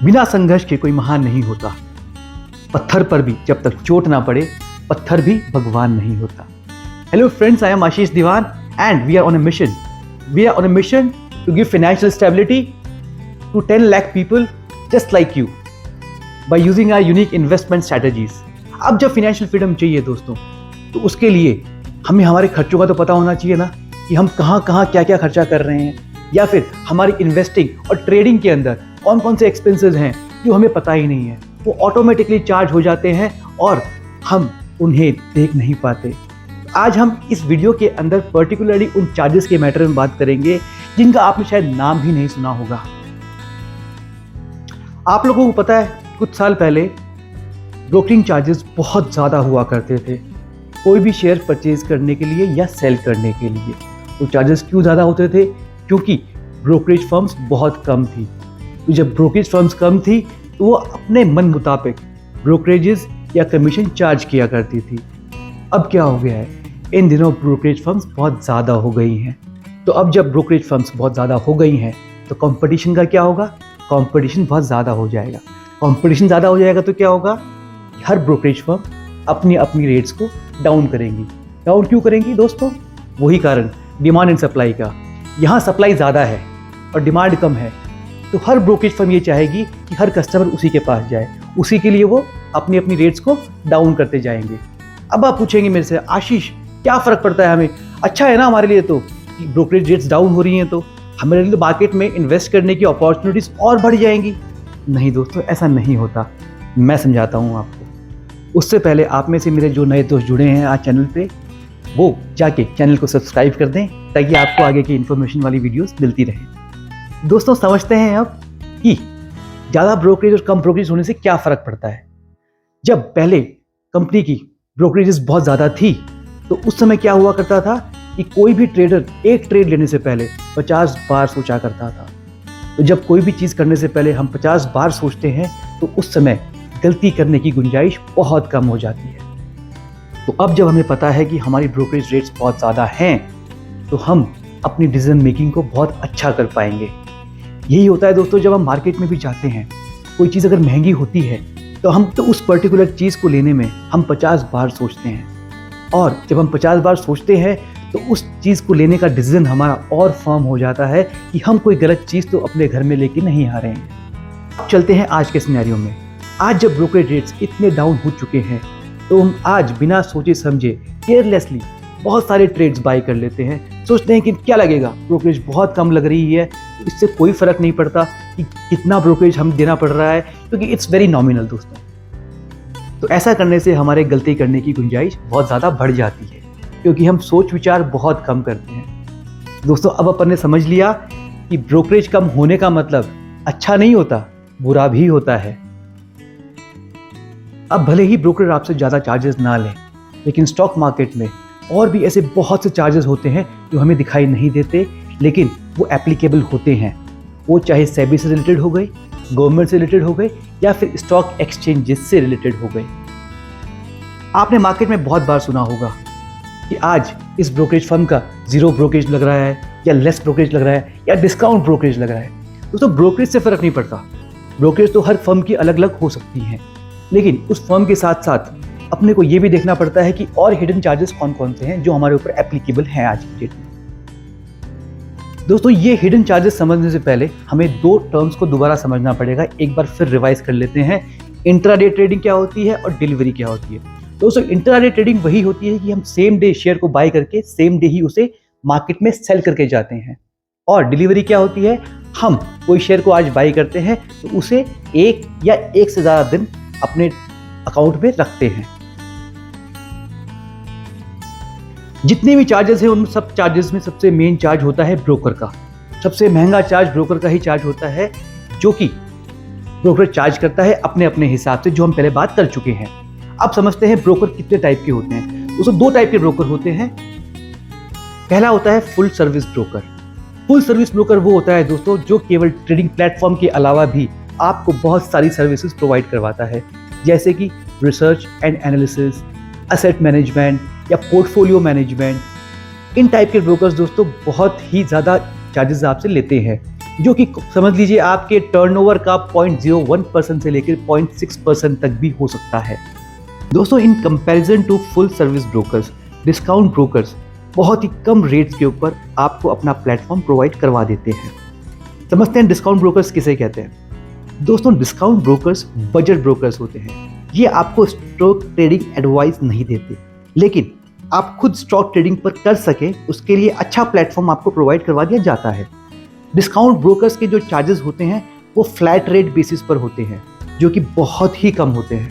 बिना संघर्ष के कोई महान नहीं होता। पत्थर पर भी जब तक चोट ना पड़े, पत्थर भी भगवान नहीं होता। Hello friends, I am Ashish Diwan and we are on a mission. We are on a mission to give financial stability to 10 lakh people just like you by using our unique investment strategies. अब जब financial freedom चाहिए दोस्तों, तो उसके लिए हमें हमारे खर्चों का तो पता होना चाहिए ना कि हम कहाँ कहाँ क्या क्या खर्चा कर रहे हैं, या फिर हमारी इन्वेस्टिंग और ट्रेडिंग के अंदर कौन कौन से एक्सपेंसेस हैं जो हमें पता ही नहीं है। वो ऑटोमेटिकली चार्ज हो जाते हैं और हम उन्हें देख नहीं पाते। आज हम इस वीडियो के अंदर पर्टिकुलरली उन चार्जेस के मैटर में बात करेंगे जिनका आपने शायद नाम भी नहीं सुना होगा। आप लोगों को पता है, कुछ साल पहले ब्रोकरिंग चार्जेस बहुत ज़्यादा हुआ करते थे कोई भी शेयर परचेज करने के लिए या सेल करने के लिए। वो चार्जेस क्यों ज़्यादा होते थे? क्योंकि ब्रोकरेज फर्म्स बहुत कम थी। तो जब ब्रोकरेज फर्म्स कम थी तो वो अपने मन मुताबिक ब्रोकरेजेस या कमीशन चार्ज किया करती थी। अब क्या हो गया है, इन दिनों ब्रोकरेज फर्म्स बहुत ज़्यादा हो गई हैं। तो अब जब ब्रोकरेज फर्म्स बहुत ज़्यादा हो गई हैं तो कंपटीशन का क्या होगा? कंपटीशन बहुत ज़्यादा हो जाएगा। कंपटीशन ज़्यादा हो जाएगा तो क्या होगा? हर ब्रोकरेज फर्म अपनी अपनी रेट्स को डाउन करेंगी। डाउन क्यों करेंगी दोस्तों? वही कारण, डिमांड एंड सप्लाई का। यहाँ सप्लाई ज़्यादा है और डिमांड कम है, तो हर ब्रोकरेज फर्म ये चाहेगी कि हर कस्टमर उसी के पास जाए। उसी के लिए वो अपनी अपनी रेट्स को डाउन करते जाएंगे। अब आप पूछेंगे मेरे से, आशीष क्या फ़र्क पड़ता है हमें? अच्छा है ना हमारे लिए तो कि ब्रोकरेज रेट्स डाउन हो रही हैं, तो हमारे लिए मार्केट में इन्वेस्ट करने की अपॉर्चुनिटीज़ और बढ़ जाएंगी। नहीं दोस्तों, ऐसा नहीं होता। मैं समझाता हूँ आपको। उससे पहले आप में से मेरे जो नए दोस्त जुड़े हैं आज चैनल पे, वो जाके चैनल को सब्सक्राइब कर दें ताकि आपको आगे की इन्फॉर्मेशन वाली वीडियोस मिलती रहे। दोस्तों समझते हैं अब कि ज़्यादा ब्रोकरेज और कम ब्रोकरेज होने से क्या फ़र्क पड़ता है। जब पहले कंपनी की ब्रोकरेजेस बहुत ज़्यादा थी तो उस समय क्या हुआ करता था कि कोई भी ट्रेडर एक ट्रेड लेने से पहले 50 बार सोचा करता था। तो जब कोई भी चीज़ करने से पहले हम 50 बार सोचते हैं तो उस समय गलती करने की गुंजाइश बहुत कम हो जाती है। तो अब जब हमें पता है कि हमारी ब्रोकरेज रेट्स बहुत ज़्यादा हैं तो हम अपनी डिसीजन मेकिंग को बहुत अच्छा कर पाएंगे। यही होता है दोस्तों, जब हम मार्केट में भी जाते हैं, कोई चीज़ अगर महंगी होती है तो हम तो उस पर्टिकुलर चीज़ को लेने में हम 50 बार सोचते हैं, और जब हम 50 बार सोचते हैं तो उस चीज़ को लेने का डिसीजन हमारा और फर्म हो जाता है कि हम कोई गलत चीज़ तो अपने घर में लेके नहीं आ रहे हैं। अब चलते हैं आज के सिनेरियो में। आज जब ब्रोकरेज रेट्स इतने डाउन हो चुके हैं तो हम आज बिना सोचे समझे केयरलेसली बहुत सारे ट्रेड्स बाय कर लेते हैं। सोचते हैं कि क्या लगेगा, ब्रोकरेज बहुत कम लग रही है, इससे कोई फ़र्क नहीं पड़ता कि कितना ब्रोकरेज हम देना पड़ रहा है, क्योंकि इट्स वेरी नॉमिनल दोस्तों। तो ऐसा करने से हमारे गलती करने की गुंजाइश बहुत ज़्यादा बढ़ जाती है, क्योंकि हम सोच विचार बहुत कम करते हैं। दोस्तों अब अपन ने समझ लिया कि ब्रोकरेज कम होने का मतलब अच्छा नहीं होता, बुरा भी होता है। अब भले ही ब्रोकर आपसे ज़्यादा चार्जेस ना लें, लेकिन स्टॉक मार्केट में और भी ऐसे बहुत से चार्जेस होते हैं जो हमें दिखाई नहीं देते, लेकिन वो एप्लीकेबल होते हैं। वो चाहे सेबी से रिलेटेड हो गए, गवर्नमेंट से रिलेटेड हो गए, या फिर स्टॉक एक्सचेंजेस से रिलेटेड हो गए। आपने मार्केट में बहुत बार सुना होगा कि आज इस ब्रोकरेज फर्म का 0 ब्रोकरेज लग रहा है, या लेस ब्रोकरेज लग रहा है, या डिस्काउंट ब्रोकरेज लग रहा है। दोस्तों ब्रोकरेज से फ़र्क नहीं पड़ता। ब्रोकरेज तो हर फर्म की अलग अलग हो सकती हैं, लेकिन उस फर्म के साथ साथ अपने को ये भी देखना पड़ता है कि और हिडन चार्जेस कौन कौन से हैं जो हमारे ऊपर एप्लीकेबल हैं आज की डेट में। दोस्तों ये हिडन चार्जेस समझने से पहले हमें 2 टर्म्स को दोबारा समझना पड़ेगा। एक बार फिर रिवाइज कर लेते हैं। इंट्राडे ट्रेडिंग क्या होती है और डिलीवरी क्या होती है। दोस्तों इंट्राडे ट्रेडिंग वही होती है कि हम सेम डे शेयर को बाय करके सेम डे ही उसे मार्केट में सेल करके जाते हैं। और डिलीवरी क्या होती है, हम कोई शेयर को आज बाय करते हैं तो उसे 1 या 1 से ज़्यादा दिन अपने अकाउंट में रखते हैं। जितने भी चार्जेस हैं उन सब चार्जेस में सबसे मेन चार्ज होता है ब्रोकर का। सबसे महंगा चार्ज ब्रोकर का ही चार्ज होता है, जो कि ब्रोकर चार्ज करता है अपने अपने हिसाब से, जो हम पहले बात कर चुके हैं। अब समझते हैं ब्रोकर कितने टाइप के होते हैं। दोस्तों 2 टाइप के ब्रोकर होते हैं। पहला होता है full service broker. Full service broker वो होता है दोस्तों जो केवल ट्रेडिंग प्लेटफॉर्म के अलावा भी आपको बहुत सारी सर्विसेज प्रोवाइड करवाता है, जैसे कि research and analysis, asset management या पोर्टफोलियो मैनेजमेंट। इन टाइप के ब्रोकर्स दोस्तों बहुत ही ज़्यादा चार्जेस आपसे लेते हैं। जो कि समझ लीजिए आपके टर्नओवर का 0.01% से लेकर 0.6% तक भी हो सकता है। दोस्तों, in comparison to full service brokers, discount brokers बहुत ही कम रेट्स के ऊपर आपको अपना प्लेटफॉर्म प्रोवाइड करवा देते हैं। समझते हैं डिस्काउंट ब्रोकर्स किसे कहते हैं। दोस्तों, डिस्काउंट ब्रोकर्स बजट ब्रोकर्स होते हैं। ये आपको स्टॉक ट्रेडिंग एडवाइस नहीं देते, लेकिन आप खुद स्टॉक ट्रेडिंग पर कर सकें उसके लिए अच्छा प्लेटफॉर्म आपको प्रोवाइड करवा दिया जाता है। डिस्काउंट ब्रोकर्स के जो चार्जेस होते हैं वो फ्लैट रेट बेसिस पर होते हैं, जो कि बहुत ही कम होते हैं।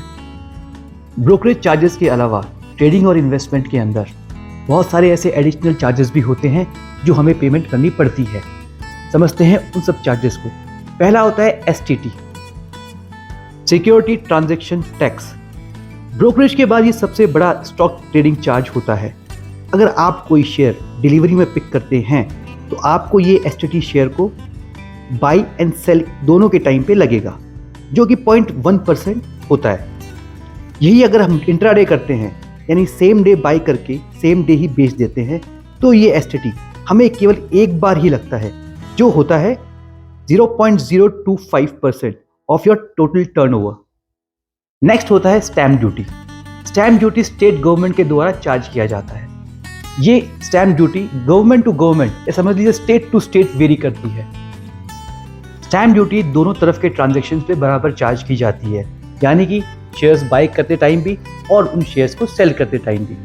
ब्रोकरेज चार्जेस के अलावा ट्रेडिंग और इन्वेस्टमेंट के अंदर बहुत सारे ऐसे एडिशनल चार्जेस भी होते हैं जो हमें पेमेंट करनी पड़ती है। समझते हैं उन सब चार्जेस को। पहला होता है STT, security transaction tax. Brokerage के बाद ये सबसे बड़ा स्टॉक ट्रेडिंग चार्ज होता है। अगर आप कोई शेयर डिलीवरी में पिक करते हैं तो आपको ये STT शेयर को बाई एंड सेल दोनों के टाइम पे लगेगा, जो कि 0.1% होता है। यही अगर हम इंट्राडे करते हैं, यानी सेम डे बाई करके सेम डे ही बेच देते हैं, तो ये STT हमें केवल एक बार ही लगता है, जो होता है 0.025% of your total turnover. Next होता है stamp duty. Stamp duty state government के द्वारा चार्ज किया जाता है। ये stamp duty government to government, या समझ लीजिए स्टेट टू स्टेट वेरी करती है। स्टैम्प ड्यूटी दोनों तरफ के ट्रांजैक्शंस पे बराबर चार्ज की जाती है, यानी कि शेयर्स बाय करते टाइम भी और उन शेयर्स को सेल करते टाइम भी।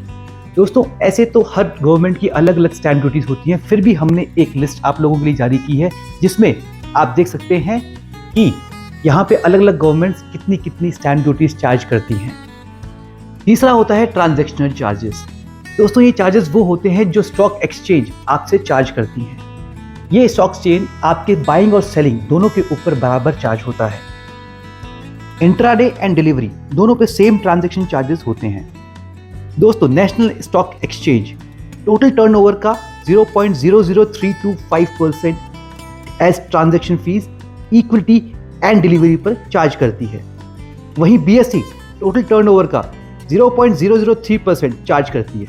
दोस्तों, ऐसे तो हर गवर्नमेंट की अलग अलग स्टैम्प ड्यूटीज होती हैं, फिर भी हमने एक लिस्ट आप लोगों के लिए जारी की है जिसमें आप देख सकते हैं कि यहाँ पे अलग अलग गवर्नमेंट्स कितनी कितनी स्टैम्प ड्यूटीज चार्ज करती हैं। तीसरा होता है ट्रांजैक्शनल चार्जेस। दोस्तों, ये चार्जेस वो होते हैं जो स्टॉक एक्सचेंज आपसे चार्ज करती हैं। ये स्टॉक एक्सचेंज आपके बाइंग और सेलिंग दोनों के ऊपर बराबर चार्ज होता है। इंट्राडे एंड डिलीवरी दोनों पे सेम ट्रांजैक्शन चार्जेस होते हैं। दोस्तों, national stock exchange total turnover का 0.00325% as transaction fees equity and delivery पर चार्ज करती है। वहीं BSE टोटल टर्नओवर का 0.003% चार्ज करती है।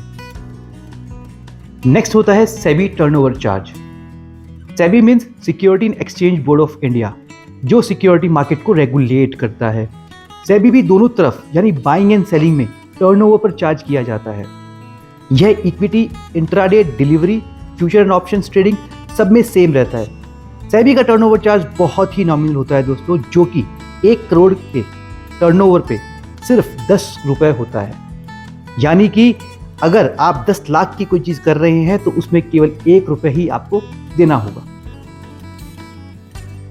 नेक्स्ट होता है SEBI turnover charge. SEBI means security and exchange board of India, जो सिक्योरिटी मार्केट को रेगुलेट करता है। सेबी भी दोनों तरफ यानी बाइंग एंड सेलिंग में टर्नओवर पर चार्ज किया जाता है। यह equity, intraday, delivery, future and options trading सब में सेम रहता है। सेबी का टर्नओवर चार्ज बहुत ही नॉमिनल होता है दोस्तों, जो कि 1 करोड़ के टर्नओवर पे सिर्फ 10 रुपए होता है। यानी कि अगर आप 10 लाख की कोई चीज कर रहे हैं तो उसमें केवल 1 रुपए ही आपको देना होगा।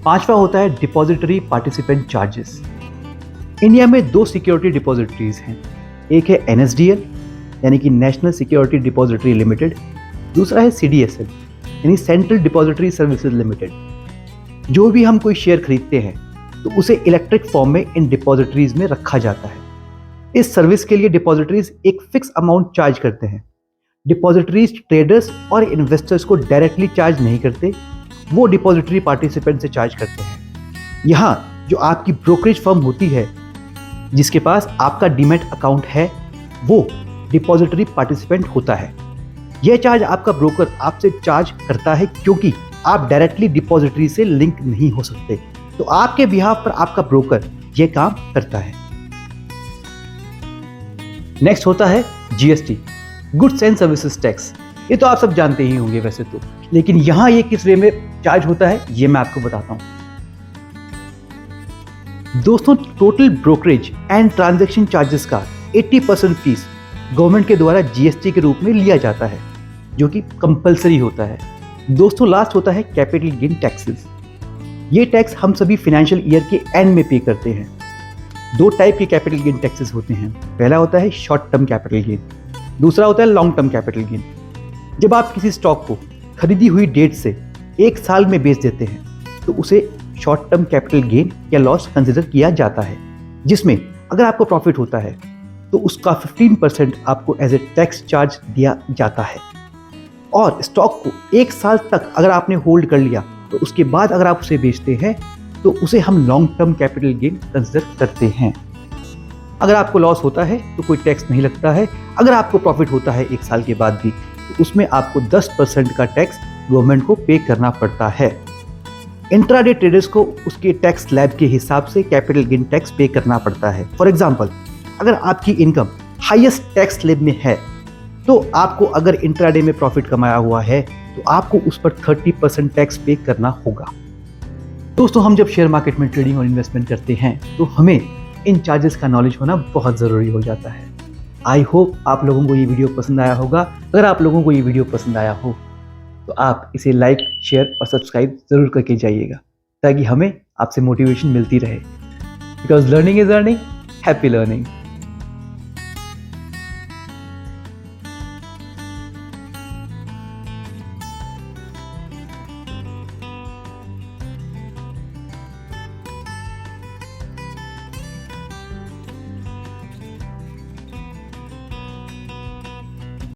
पांचवा होता है डिपॉजिटरी पार्टिसिपेंट चार्जेस। इंडिया में 2 सिक्योरिटी डिपॉजिटरीज हैं। एक है NSDL यानी कि नेशनल सिक्योरिटी डिपॉजिटरी लिमिटेड, दूसरा है CDSL यानी सेंट्रल डिपॉजिटरी सर्विसेज लिमिटेड। जो भी हम कोई शेयर खरीदते हैं तो उसे इलेक्ट्रिक फॉर्म में इन डिपॉजिटरीज में रखा जाता है। इस सर्विस के लिए डिपॉजिटरीज एक फिक्स अमाउंट चार्ज करते हैं। डिपॉजिटरीज ट्रेडर्स और इन्वेस्टर्स को डायरेक्टली चार्ज नहीं करते, वो डिपॉजिटरी पार्टिसिपेंट से चार्ज करते हैं। यहाँ जो आपकी ब्रोकरेज फर्म होती है जिसके पास आपका डीमैट अकाउंट है, वो डिपॉजिटरी पार्टिसिपेंट होता है। यह चार्ज आपका ब्रोकर आपसे चार्ज करता है क्योंकि आप डायरेक्टली डिपॉजिटरी से लिंक नहीं हो सकते, तो आपके बिहाफ पर आपका ब्रोकर यह काम करता है। नेक्स्ट होता है GST, goods and services tax. ये तो आप सब जानते ही होंगे वैसे तो, लेकिन यहां ये किस वे में चार्ज होता है ये मैं आपको बताता हूं। दोस्तों, total brokerage and transaction charges का 80% फीस गवर्नमेंट के द्वारा GST के रूप में लिया जाता है, जो कि कंपलसरी होता है। दोस्तों, लास्ट होता है कैपिटल गेन टैक्सेस। ये टैक्स हम सभी फाइनेंशियल ईयर के एंड में पे करते हैं। 2 टाइप के कैपिटल गेन टैक्सेस होते हैं। पहला होता है शॉर्ट टर्म कैपिटल गेन, दूसरा होता है लॉन्ग टर्म कैपिटल गेन। जब आप किसी स्टॉक को खरीदी हुई डेट से 1 साल में बेच देते हैं तो उसे शॉर्ट टर्म कैपिटल गेन या लॉस कंसिडर किया जाता है, जिसमें अगर आपको प्रॉफिट होता है तो उसका 15% आपको एज ए टैक्स चार्ज दिया जाता है। और स्टॉक को 1 साल तक अगर आपने होल्ड कर लिया तो उसके बाद अगर आप उसे बेचते हैं तो उसे हम long term capital gain consider करते हैं। अगर आपको लॉस होता है तो कोई टैक्स नहीं लगता है। अगर आपको प्रॉफिट होता है 1 साल के बाद भी तो उसमें आपको 10% का टैक्स गवर्नमेंट को पे करना पड़ता है। इंट्राडे ट्रेडर्स को उसके टैक्स स्लैब के हिसाब से कैपिटल गेन टैक्स पे करना पड़ता है। फॉर एग्जांपल, अगर आपकी इनकम हाईएस्ट टैक्स स्लैब में है तो आपको अगर इंट्राडे में प्रॉफिट कमाया हुआ है तो आपको उस पर 30% टैक्स पे करना होगा। दोस्तों, हम जब शेयर मार्केट में ट्रेडिंग और इन्वेस्टमेंट करते हैं तो हमें इन चार्जेस का नॉलेज होना बहुत ज़रूरी हो जाता है। आई होप आप लोगों को ये वीडियो पसंद आया होगा। अगर आप लोगों को ये वीडियो पसंद आया हो तो आप इसे लाइक, शेयर और सब्सक्राइब ज़रूर करके जाइएगा ताकि हमें आपसे मोटिवेशन मिलती रहे। Because learning is earning, happy learning.